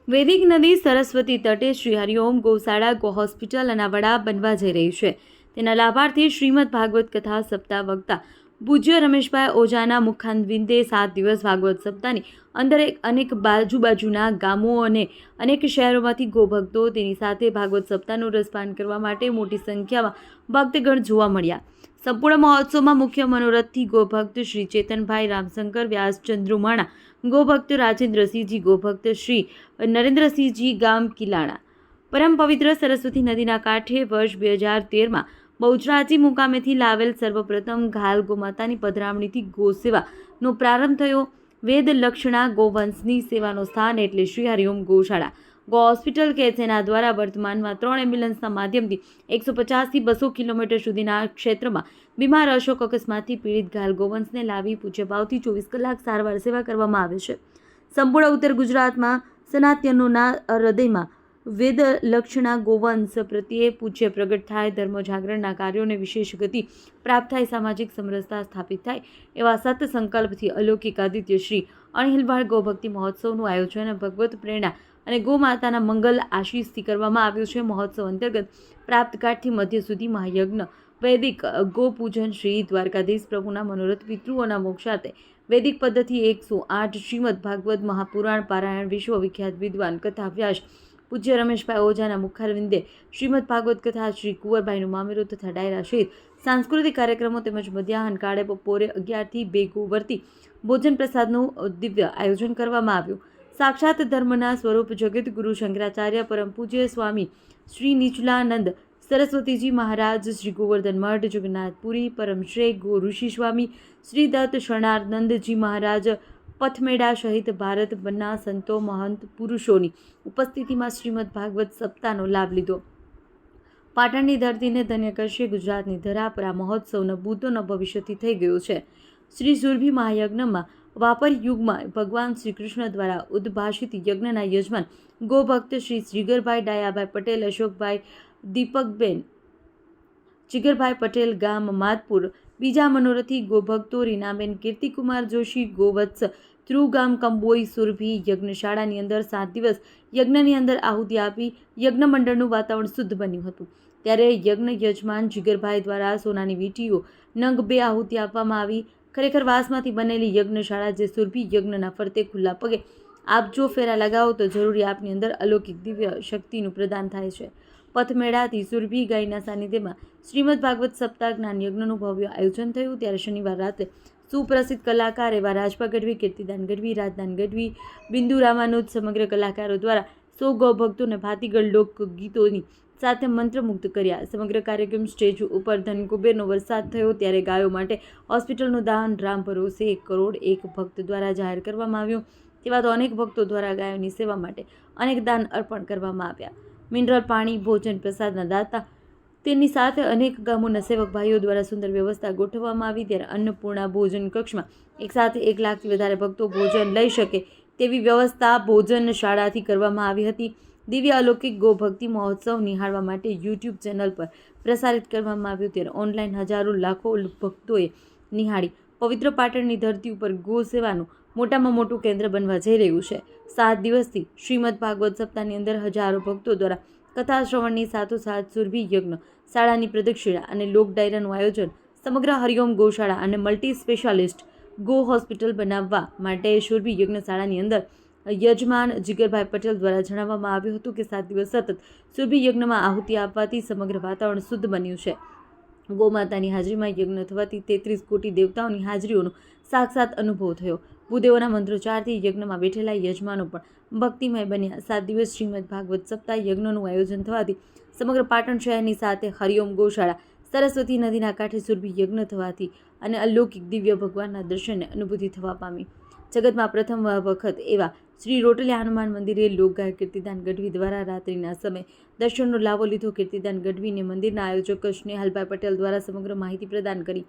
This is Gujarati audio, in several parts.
વૈદિક નદી સરસ્વતી તટે શ્રી હરિઓમ ગૌશાળા ગો હોસ્પિટલ અને વડા બનવા જઈ રહી છે. તેના લાભાર્થી શ્રીમદ ભાગવત કથા સપ્તાહ વક્તા પૂજ્ય રમેશભાઈ ઓઝાના મુખારવિંદે 7 દિવસ ભાગવત સપ્તાહની અંદર અનેક બાજુબાજુના ગામો અને અનેક શહેરોમાંથી ગોભક્તો તેની સાથે ભાગવત સપ્તાહનું રસપાન કરવા માટે મોટી સંખ્યામાં ભક્તગણ જોવા મળ્યા. સંપૂર્ણ મહોત્સવમાં મુખ્ય મનોરથથી ગોભક્ત શ્રી ચેતનભાઈ રામશંકર વ્યાસ ચંદ્રુમાણા, ગોભક્ત રાજેન્દ્રસિંહજી, ગોભક્ત શ્રી નરેન્દ્રસિંહજી ગામ કિલાણા. પરમ પવિત્ર સરસ્વતી નદીના કાંઠે વર્ષ 2013માં બહુચરાજી મુકામેથી લાવેલ સર્વપ્રથમ ઘાલ ગોમાતાની પધરામણીથી ગોસેવાનો પ્રારંભ થયો. વેદ લક્ષણા ગોવંશની સેવાનો સ્થાન એટલે શ્રી હરિઓમ ગૌશાળા ગો હોસ્પિટલ કે જેના દ્વારા વર્તમાનમાં 3 એમ્બ્યુલન્સના માધ્યમથી 150 થી 200 કિલોમીટર સુધીના ક્ષેત્રમાં બીમાર અશોક અકસ્માતથી પીડિત ઘાલ ગોવંશને લાવી પૂજ્યભાવથી 24 કલાક સારવાર સેવા કરવામાં આવે છે. સંપૂર્ણ ઉત્તર ગુજરાતમાં સનાતનોના હૃદયમાં વેદ લક્ષણા ગોવંશ પ્રત્યે પૂજ્ય પ્રગટ થાય, ધર્મ જાગરણના કાર્યોને વિશેષ ગતિ પ્રાપ્ત થાય, સામાજિક સમરસતા સ્થાપિત થાય એવા સત સંકલ્પથી અલૌકિક આદિત્ય શ્રી અણહિલવાડ ગૌભક્તિ મહોત્સવનું આયોજન ભગવત પ્રેરણા અને ગો માતાના મંગલ આશીષથી કરવામાં આવ્યું છે. મહોત્સવ અંતર્ગત પ્રાપ્તકાઠથી મધ્ય સુધી મહાયજ્ઞ, વૈદિક ગો પૂજન, શ્રી દ્વારકાધીશ પ્રભુના મનોરથ, પિતૃઓના મોક્ષાર્થે વૈદિક પદ્ધતિ 108 શ્રીમદ ભાગવત મહાપુરાણ પારાયણ, વિશ્વવિખ્યાત વિદ્વાન કથા વ્યાસ પૂજ્ય રમેશભાઈ ઓઝાના મુખારવિંદે શ્રીમદ ભાગવત કથા, શ્રી કુંવરભાઈનું મામેરું તથા ડાયરા સહિત સાંસ્કૃતિક કાર્યક્રમો તેમજ મધ્યાહન કાળે બપોરે 11 થી 2 ગોવર્તી ભોજન પ્રસાદનું દિવ્ય આયોજન કરવામાં આવ્યું. સાક્ષાત ધર્મના સ્વરૂપ જગતગુરુ શંકરાચાર્ય પરમ પૂજ્ય સ્વામી શ્રી નીચલાનંદ સરસ્વતીજી મહારાજ, શ્રી ગોવર્ધન મઠ જગન્નાથપુરી પરમશ્રેય ગો ઋષિ સ્વામી શ્રી દત્ત શરણાનંદજી મહારાજ પથમેડા સહિત ભારતભરના સંતો મહંત પુરુષોની ઉપસ્થિતિમાં શ્રીમદ ભાગવત સપ્તાહનો લાભ લીધો. પાટણની ધરતીને ધન્ય કરશે ગુજરાતની ધરા પર આ મહોત્સવનો ભૂતોનો ભવિષ્યથી થઈ ગયો છે. શ્રી સુરભી મહાયજ્ઞમાં વાપર યુગમાં ભગવાન શ્રી કૃષ્ણ દ્વારા ઉદ્ભાષિત યજ્ઞના યજમાન ગોભક્ત શ્રી જીગરભાઈ ડાયાભાઈ પટેલ, અશોકભાઈ, દીપકબેન, જીગરભાઈ પટેલ ગામ માદપુર. બીજા મનોરથી ગોભક્તો રીનાબેન કીર્તિકુમાર જોશી, ગોવત્સ ધ્રુવ ગામ કંબોઈ. સુરભી યજ્ઞશાળાની અંદર 7 દિવસ યજ્ઞની અંદર આહુતિ આપી યજ્ઞ મંડળનું વાતાવરણ શુદ્ધ બન્યું હતું. ત્યારે યજ્ઞ યજમાન જીગરભાઈ દ્વારા સોનાની વીંટીઓ નંગ 2 આહુતિ આપવામાં આવી. ખરેખર વાસમાંથી બનેલી યજ્ઞશાળા જે સુરભી યજ્ઞના ફરતે ખુલ્લા પગે આપ જો ફેરા લગાવો તો જરૂરી આપની અંદર અલૌકિક દિવ્ય શક્તિનું પ્રદાન થાય છે. પથમેળાથી સુરભી ગાયના સાનિધ્યમાં શ્રીમદ ભાગવત સપ્તાહ જ્ઞાન યજ્ઞનું ભવ્ય આયોજન થયું. ત્યારે શનિવાર રાત્રે સુપ્રસિદ્ધ કલાકાર એવા રાજપા ગઢવી, કીર્તિદાન ગઢવી, રાજદાન ગઢવી, બિંદુ રામાનુજ સમગ્ર કલાકારો દ્વારા 100 ગૌભક્તોને ભાતીગળ લોકગીતોની સાથે મંત્રમુગ્ધ કર્યા. સમગ્ર કાર્યક્રમ સ્ટેજ ઉપર ધનકુબેરનો વરસાદ થયો. ત્યારે ગાયો માટે હોસ્પિટલનું દાન રામ ભરોસે 1 કરોડ 1 ભક્ત દ્વારા જાહેર કરવામાં આવ્યું. તેવા તો અનેક ભક્તો દ્વારા ગાયોની સેવા માટે અનેક દાન અર્પણ કરવામાં આવ્યા. મિનરલ પાણી, ભોજન પ્રસાદના દાતા, તેની સાથે અનેક ગામોના સેવક ભાઈઓ દ્વારા સુંદર વ્યવસ્થા ગોઠવવામાં આવી. ત્યારે અન્નપૂર્ણા ભોજન કક્ષમાં એકસાથે 1 લાખથી વધારે ભક્તો ભોજન લઈ શકે તેવી વ્યવસ્થા ભોજન શાળાથી કરવામાં આવી હતી. દિવ્ય અલૌકિક ગોભક્તિ મહોત્સવ નિહાળવા માટે યુટ્યુબ ચેનલ પર પ્રસારિત કરવામાં આવ્યું. ત્યારે ઓનલાઈન હજારો લાખો ભક્તોએ નિહાળી. પવિત્ર પાટણની ધરતી ઉપર ગો સેવાનું મોટામાં મોટું કેન્દ્ર બનવા જઈ રહ્યું છે. 7 દિવસથી શ્રીમદ ભાગવત સપ્તાહની અંદર હજારો ભક્તો દ્વારા કથા શ્રવણની સાથોસાથ સુરભી યજ્ઞ શાળાની પ્રદક્ષિણા અને લોક ડાયરાનું આયોજન સમગ્ર હરિઓમ ગૌશાળા અને મલ્ટી સ્પેશિયાલિસ્ટ ગો હોસ્પિટલ બનાવવા માટે સુરભી યજ્ઞશાળાની અંદર યજમાન જીગરભાઈ પટેલ દ્વારા જણાવવામાં આવ્યું હતું કે 7 દિવસ સતત સુરભી યજ્ઞમાં આહુતિ આપવાથી સમગ્ર વાતાવરણ શુદ્ધ બન્યું છે. ગોમાતાની હાજરીમાં યજ્ઞ થવાથી 33 કોટી દેવતાઓની હાજરીઓનો સાક્ષાત અનુભવ થયો. ભૂદેવોના મંત્રોચ્ચારથી યજ્ઞમાં બેઠેલા યજમાનો પણ ભક્તિમય બન્યા. 7 દિવસ શ્રીમદ ભાગવત સપ્તાહ યજ્ઞનું આયોજન થવાથી સમગ્ર પાટણ શહેરની સાથે હરિઓમ ગૌશાળા સરસ્વતી નદીના કાંઠે સુરભી યજ્ઞ થવાથી અને અલૌકિક દિવ્ય ભગવાનના દર્શનને અનુભૂતિ થવા પામી. જગતમાં પ્રથમ વખત એવા શ્રી રોટલિયા હનુમાન મંદિરે લોકગાયક કીર્તિદાન ગઢવી દ્વારા રાત્રિના સમયે દર્શનનો લાભો લીધો. કીર્તિદાન ગઢવીને મંદિરના આયોજક સ્નેહલભાઈ પટેલ દ્વારા સમગ્ર માહિતી પ્રદાન કરી.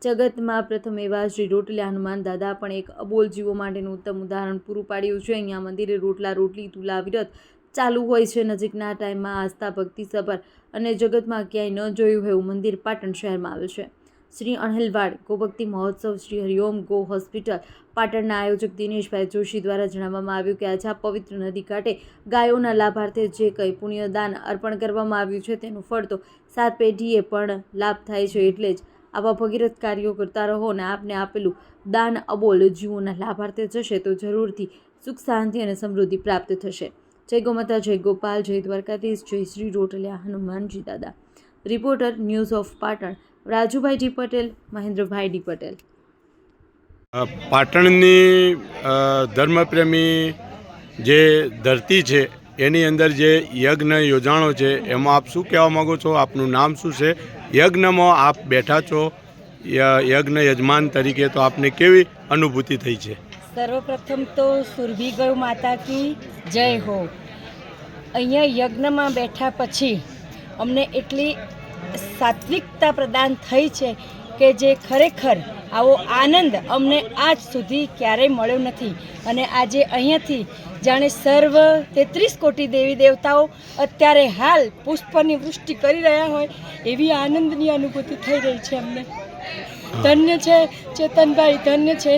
જગતમાં પ્રથમ એવા શ્રી રોટલિયા હનુમાન દાદા પણ એક અબોલ જીવો માટેનું ઉત્તમ ઉદાહરણ પૂરું પાડ્યું છે. અહીંયા મંદિરે રોટલા રોટલી તુલા વિરત ચાલુ હોય છે. નજીકના ટાઈમમાં આસ્થા ભક્તિ સભર અને જગતમાં ક્યાંય ન જોયું હોય એવું મંદિર પાટણ શહેરમાં આવે છે. શ્રી અણહિલવાડ ગોભક્તિ મહોત્સવ શ્રી હરિઓમ ગો હોસ્પિટલ પાટણના આયોજક દિનેશભાઈ જોશી દ્વારા જણાવવામાં આવ્યું કે આજે આ પવિત્ર નદી કાંઠે ગાયોના લાભાર્થે જે કંઈ પુણ્યદાન અર્પણ કરવામાં આવ્યું છે તેનું ફળ તો 7 પેઢીએ પણ લાભ થાય છે. એટલે જ આવા ભગીરથ કાર્યો કરતા રહો અને આપને આપેલું દાન અબોલ જીવોના લાભાર્થે જશે તો જરૂરથી સુખ શાંતિ અને સમૃદ્ધિ પ્રાપ્ત થશે. જય ગોમાતા, જય ગોપાલ, જય દ્વારકાધીશ, જય શ્રી રોટલિયા હનુમાનજી દાદા. Reporter news of Patan Rajubhai D Patel, Mahendrabhai D Patel. પાટણની ધર્મપ્રેમી જે ધરતી છે એની અંદર જે યજ્ઞ યોજાણો છે એમાં આપ શું કહેવા માગો છો? આપનું નામ શું છે? યજ્ઞમાં આપ બેઠા છો યજ્ઞ યજમાન તરીકે, તો આપને કેવી અનુભૂતિ થઈ છે? સર્વપ્રથમ તો સુરભી ગૌ માતા કી જય હો. અહીંયા યજ્ઞમાં બેઠા પછી અમને એટલી સાત્વિકતા પ્રદાન થઈ છે કે જે ખરેખર આવો આનંદ અમને આજ સુધી ક્યારેય મળ્યો નથી. અને આજે અહીંયાથી જાણે સર્વ 33 કોટી દેવી દેવતાઓ અત્યારે હાલ પુષ્પની વૃષ્ટિ કરી રહ્યા હોય એવી આનંદની અનુભૂતિ થઈ રહી છે અમને. ધન્ય છે ચેતનભાઈ, ધન્ય છે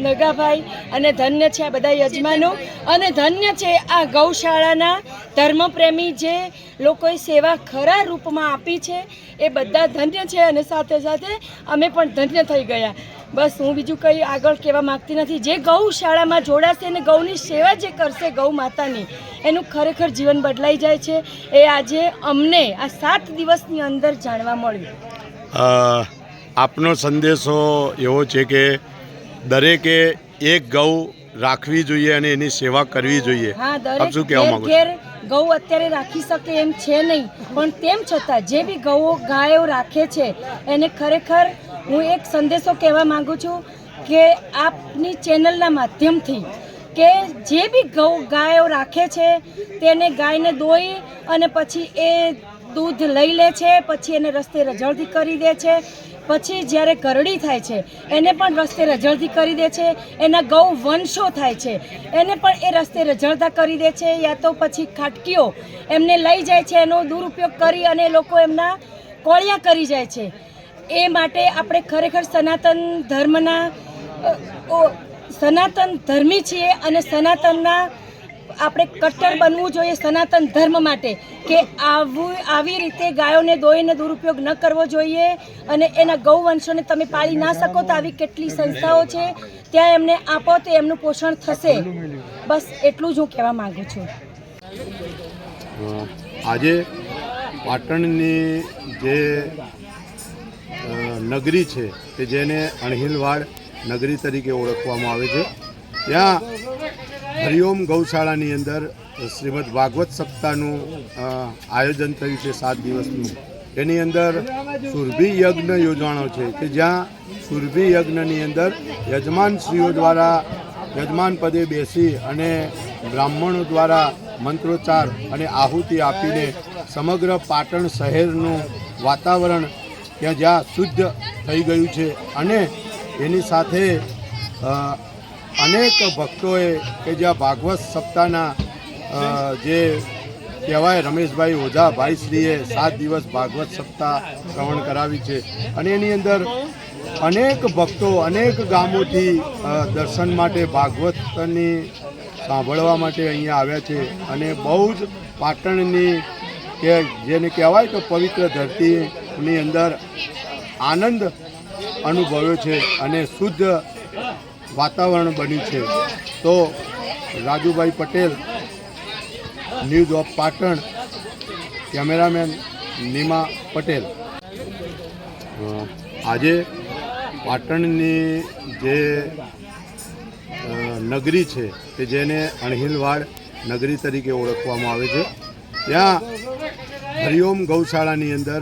નગાભાઈ અને ધન્ય છે આ બધા યજમાનો અને ધન્ય છે આ ગૌશાળાના ધર્મપ્રેમી જે લોકોએ સેવા ખરા રૂપમાં આપી છે એ બધા ધન્ય છે. અને સાથે સાથે અમે પણ ધન્ય થઈ ગયા. બસ હું બીજું કંઈ આગળ કહેવા માગતી નથી. જે ગૌશાળામાં જોડાશે અને ગૌની સેવા જે કરશે ગૌ માતાની, એનું ખરેખર જીવન બદલાઈ જાય છે. એ આજે અમને આ 7 દિવસની અંદર જાણવા મળ્યું. આપનો સંદેશો એવો છે કે દરેકે એક ગૌ રાખવી જોઈએ અને એની સેવા કરવી જોઈએ. હા, દરેક ઘેર ગૌ અત્યારે રાખી શકે એમ છે નહીં, પણ તેમ છતાં જે બી ગાયો રાખે છે એને ખરેખર હું એક સંદેશો કહેવા માંગુ છું કે આપની ચેનલના માધ્યમથી કે જે બી ગાયો રાખે છે તેને ગાયને દોઈ અને પછી એ દૂધ લઈ લે છે, પછી એને રસ્તે રઝળતી કરી દે છે, પછી જ્યારે કરડી થાય છે એને પણ રસ્તે રઝળતી કરી દે છે, એના ગૌ વંશો થાય છે એને પણ એ રસ્તે રઝળતા કરી દે છે, યા તો પછી ખાટકીઓ એમને લઈ જાય છે, એનો દુરુપયોગ કરી અને લોકો એમના કોળિયા કરી જાય છે. એ માટે આપણે ખરેખર સનાતન ધર્મી છીએ અને સનાતનના આપણે કટ્ટર બનવું જોઈએ સનાતન ધર્મ માટે કે આવી રીતે ગાયોને દોઈને દુરુપયોગ ન કરવો જોઈએ. અને એના ગૌવંશોને તમે પાળી ના શકો તો આવી કેટલી સંસ્થાઓ છે ત્યાં એમને આપો તો એમનું પોષણ થશે. બસ એટલું જ હું કહેવા માગું છું. આજે પાટણની જે નગરી છે કે જેને અણહિલવાડ નગરી તરીકે ઓળખવામાં આવે છે, ત્યાં હરિઓમ ગૌશાળાની અંદર શ્રીમદ ભાગવત સપ્તાહનું આયોજન થયું છે 7 દિવસનું. એની અંદર સુરભી યજ્ઞ યોજાણો છે કે જ્યાં સુરભી યજ્ઞની અંદર યજમાનશ્રીઓ દ્વારા યજમાન પદે બેસી અને બ્રાહ્મણો દ્વારા મંત્રોચ્ચાર અને આહુતિ આપીને સમગ્ર પાટણ શહેરનું વાતાવરણ ત્યાં જ્યાં શુદ્ધ થઈ ગયું છે. અને એની સાથે અનેક ભક્તોએ કે જ્યાં ભાગવત સપ્તાહના જે કહેવાય રમેશભાઈ ઓઝા ભાઈશ્રીએ 7 દિવસ ભાગવત સપ્તાહ શ્રવણ કરાવી છે. અને એની અંદર અનેક ભક્તો અનેક ગામોથી દર્શન માટે ભાગવતની સાંભળવા માટે અહીંયા આવ્યા છે. અને બહુ જ પાટણની કે જેને કહેવાય તો પવિત્ર ધરતીની અંદર આનંદ અનુભવ્યો છે અને શુદ્ધ વાતાવરણ બન્યું છે. તો Rajubhai Patel, news of Patan, cameraman Nima Patel. આજે પાટણની જે નગરી છે કે જેને અણહિલવાડ નગરી તરીકે ઓળખવામાં આવે છે, ત્યાં હરિઓમ ગૌશાળાની અંદર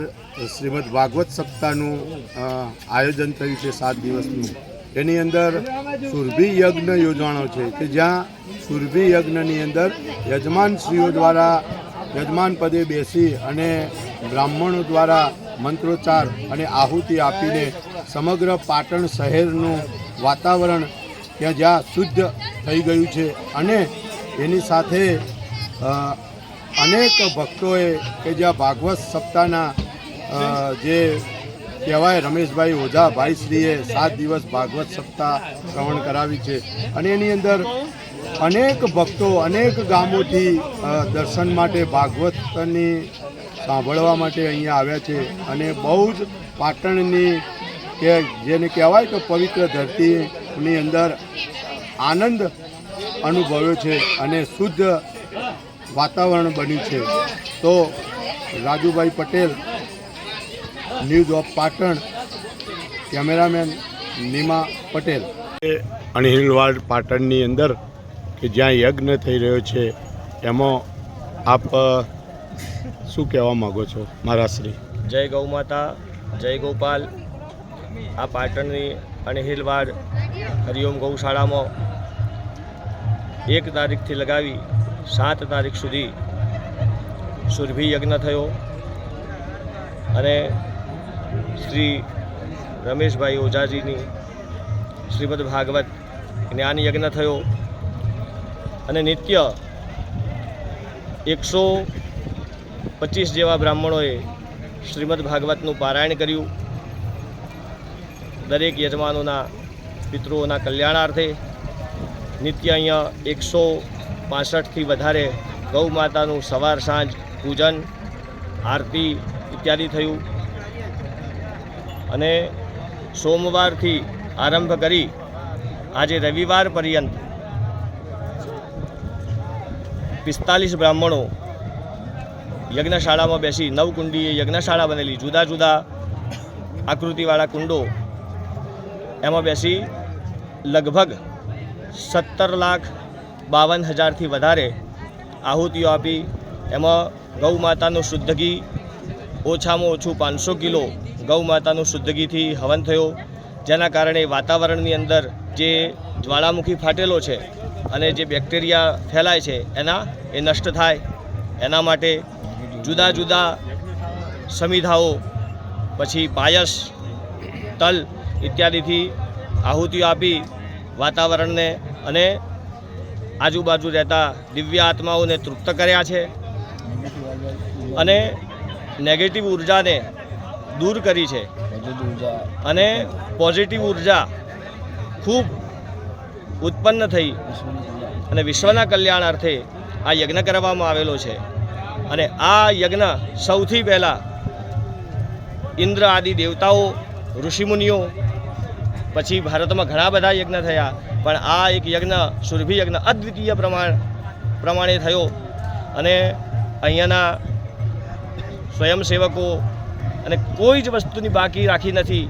શ્રીમદ ભાગવત સપ્તાહનું આયોજન થયું છે 7 દિવસનું. એની અંદર સુરભી યજ્ઞ યોજાણો છે કે જ્યાં સુરભી યજ્ઞની અંદર યજમાનશ્રીઓ દ્વારા યજમાન પદે બેસી અને બ્રાહ્મણો દ્વારા મંત્રોચ્ચાર અને આહુતિ આપીને સમગ્ર પાટણ શહેરનું વાતાવરણ ત્યાં જ્યાં શુદ્ધ થઈ ગયું છે. અને એની સાથે અનેક ભક્તોએ કે જ્યાં ભાગવત સપ્તાહના જે કહેવાય રમેશભાઈ ઓઝા ભાઈશ્રીએ 7 દિવસ ભાગવત સપ્તાહ શ્રવણ કરાવી છે અને એની અંદર અનેક ભક્તો અનેક ગામોથી દર્શન માટે ભાગવતની સાંભળવા માટે અહીંયા આવ્યા છે અને બહુ જ પાટણની કે જેને કહેવાય કે પવિત્ર ધરતીની અંદર આનંદ અનુભવ્યો છે અને શુદ્ધ વાતાવરણ બન્યું છે. તો Rajubhai Patel, news of Patan, cameraman Nima Patel. Anhilwad પાટણની અંદર કે જ્યાં યજ્ઞ થઈ રહ્યો છે એમાં આપ શું કહેવા માગો છો મહારાજશ્રી? જય ગૌ માતા, જય ગોપાલ. આ પાટણની અણહિલવાડ હરિઓમ ગૌશાળામાં 1 તારીખથી લગાવી 7 તારીખ સુધી સુરભી યજ્ઞ થયો અને શ્રી રમેશભાઈ ઓઝાજીની શ્રીમદ ભાગવત જ્ઞાન યજ્ઞ થયો અને નિત્ય 125 જેવા બ્રાહ્મણોએ શ્રીમદ ભાગવતનું પારાયણ કર્યું. દરેક યજમાનોના પિતૃઓના કલ્યાણાર્થે નિત્ય અહીંયા 165થી વધારે ગૌ માતાનું સવાર સાંજ પૂજન, આરતી ઇત્યાદિ થયું અને સોમવારથી આરંભ કરી આજે રવિવાર પર્યંત 45 બ્રાહ્મણો યજ્ઞશાળામાં બેસી 9 કુંડીએ યજ્ઞશાળા બનેલી, જુદા જુદા આકૃતિવાળા કુંડો, એમાં બેસી લગભગ 17,52,000થી વધારે આહુતિઓ આપી. એમાં ગૌ માતાનું શુદ્ધ ઘી ઓછામાં ઓછું 500 કિલો ગૌ માતાનું શુદ્ધ ઘીથી હવન થયો, જેના કારણે વાતાવરણની અંદર જે જ્વાળામુખી ફાટેલો છે અને જે બેક્ટેરિયા ફેલાય છે એ નષ્ટ થાય. એના માટે જુદા જુદા સમિધાઓ, પછી પાયસ, તલ ઇત્યાદિથી આહુતિઓ આપી વાતાવરણને અને આજુબાજુ રહેતા દિવ્ય આત્માઓને તૃપ્ત કર્યા છે અને નેગેટિવ ઉર્જાને દૂર કરી છે અને પોઝિટિવ ઉર્જા ખૂબ ઉત્પન્ન થઈ અને વિશ્વના કલ્યાણાર્થે આ યજ્ઞ કરવામાં આવેલો છે. અને આ યજ્ઞ સૌથી પહેલાં ઇન્દ્ર આદિ દેવતાઓ, ઋષિમુનિઓ, પછી ભારતમાં ઘણા બધા યજ્ઞ થયા, પણ આ એક યજ્ઞ સુરભી યજ્ઞ અદ્વિતીય પ્રમાણે થયો અને અહીંયાના સ્વયંસેવકો અને કોઈ જ વસ્તુની બાકી રાખી નથી.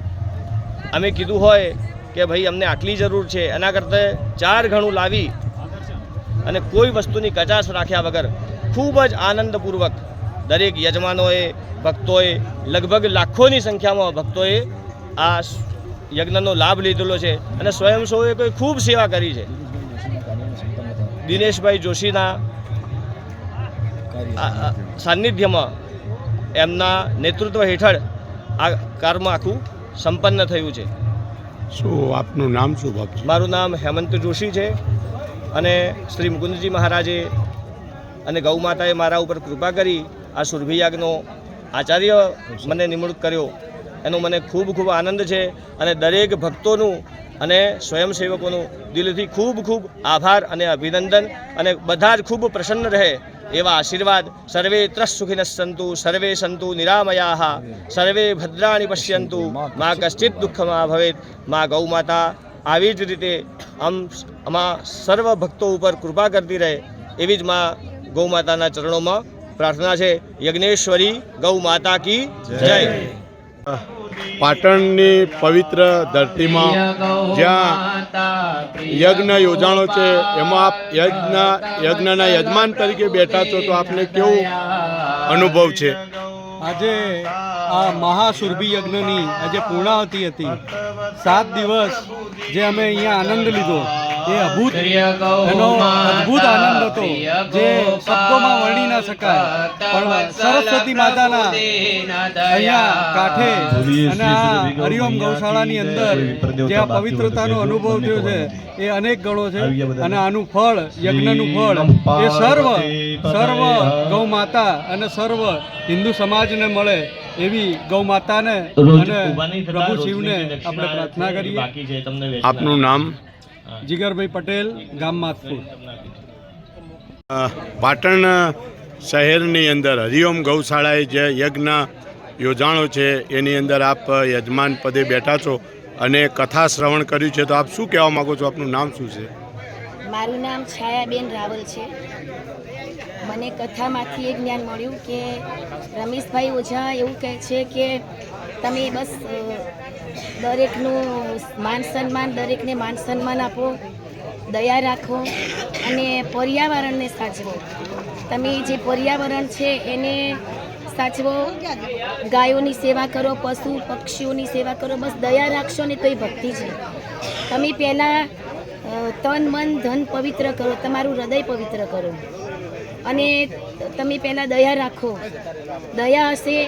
અમે કીધું હોય કે ભાઈ અમને આટલી જરૂર છે, એના કરતાં 4 ગણું લાવી અને કોઈ વસ્તુની કચાશ રાખ્યા વગર ખૂબ જ આનંદપૂર્વક દરેક યજમાનોએ, ભક્તોએ, લગભગ લાખોની સંખ્યામાં ભક્તોએ આ યજ્ઞનો લાભ લીધેલો છે અને સ્વયંસેવકોએ ખૂબ સેવા કરી છે. દિનેશભાઈ જોશીના સાનિધ્યમાં એમના નેતૃત્વ હેઠળ આ કર્મ આખું સંપન્ન થયું છે. શું આપનું નામ શું બાપ? મારું નામ હેમંત જોશી છે અને શ્રી મુકુંદજી મહારાજે અને ગૌ માતાએ મારા ઉપર કૃપા કરી આ સુરભી યાગનો આચાર્ય મને નિમણૂક કર્યો, એનો મને ખૂબ ખૂબ આનંદ છે અને દરેક ભક્તોનું અને સ્વયંસેવકોનું દિલથી ખૂબ ખૂબ આભાર અને અભિનંદન અને બધા જ ખૂબ પ્રસન્ન રહે એવા આશીર્વાદ. સર્વે ત્રઃસુખિનઃ સંતુ, સર્વે સંતુ નિરામયાઃ, સર્વે ભદ્રાણિ પશ્યન્તુ, મા કશ્ચિત દુઃખમાં ભવેત. મા ગૌ માતા આવી જ રીતે આમાં સર્વ ભક્તો ઉપર કૃપા કરતી રહે એવી જ મા ગૌ માતાના ચરણોમાં પ્રાર્થના છે. યજ્ઞેશ્વરી ગૌ માતા કી જય. પાટણની પવિત્ર ધરતીમાં જ્યાં યજ્ઞ યોજાણો છે એમાં આપ યજ્ઞના યજમાન તરીકે બેઠા છો, તો આપને કેવો અનુભવ છે? આજે આ મહાસુરભી યજ્ઞની આજે પૂર્ણાહુતિ હતી. 7 દિવસ જે અમે અહીંયા આનંદ લીધો એ અદ્ભુત અદ્ભુત આનંદ હતો જે શબ્દોમાં વર્ણી ના શકાય. પણ સરસ્વતી માતાના અહીંયા કાંઠે અને આ હરિઓમ ગૌશાળાની અંદર જે આ પવિત્રતાનો અનુભવ થયો છે એ અનેક ગણો છે. અને આનું ફળ, યજ્ઞનું ફળ એ સર્વ ગૌ માતા અને સર્વ હિન્દુ સમાજને મળે એવી ગૌ માતાને અને પ્રભુ શિવને આપણે પ્રાર્થના કરીએ. આપનું નામ? જીગરભાઈ પટેલ, ગામ માતપુર. પાટણ શહેરની અંદર હરિઓમ ગૌશાળાએ જે યજ્ઞ યોજાણો છે એની અંદર આપ યજમાન પદે બેઠા છો અને કથા શ્રવણ કર્યું છે, તો આપ શું કહેવા માગો છો? આપનું નામ શું છે? મારું નામ છાયાબેન રાવલ છે. મને કથામાંથી એક જ્ઞાન મળ્યું કે રમેશભાઈ ઓઝા એવું કહે છે કે તમે બસ દરેકનું દરેકને માન સન્માન આપો, દયા રાખો અને પર્યાવરણને સાચવો. તમે જે પર્યાવરણ છે એને સાચવો, ગાયોની સેવા કરો, પશુ પક્ષીઓની સેવા કરો, બસ દયા રાખશો ને તો એ ભક્તિ છે. તમે પહેલાં તન મન ધન પવિત્ર કરો, તમારું હૃદય પવિત્ર કરો અને તમે પહેલાં દયા રાખો. દયા હશે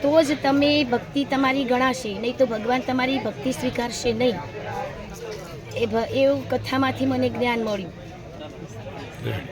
તો જ તમે ભક્તિ તમારી ગણાશે, નહીં તો ભગવાન તમારી ભક્તિ સ્વીકારશે નહીં. એવું કથામાંથી મને જ્ઞાન મળ્યું.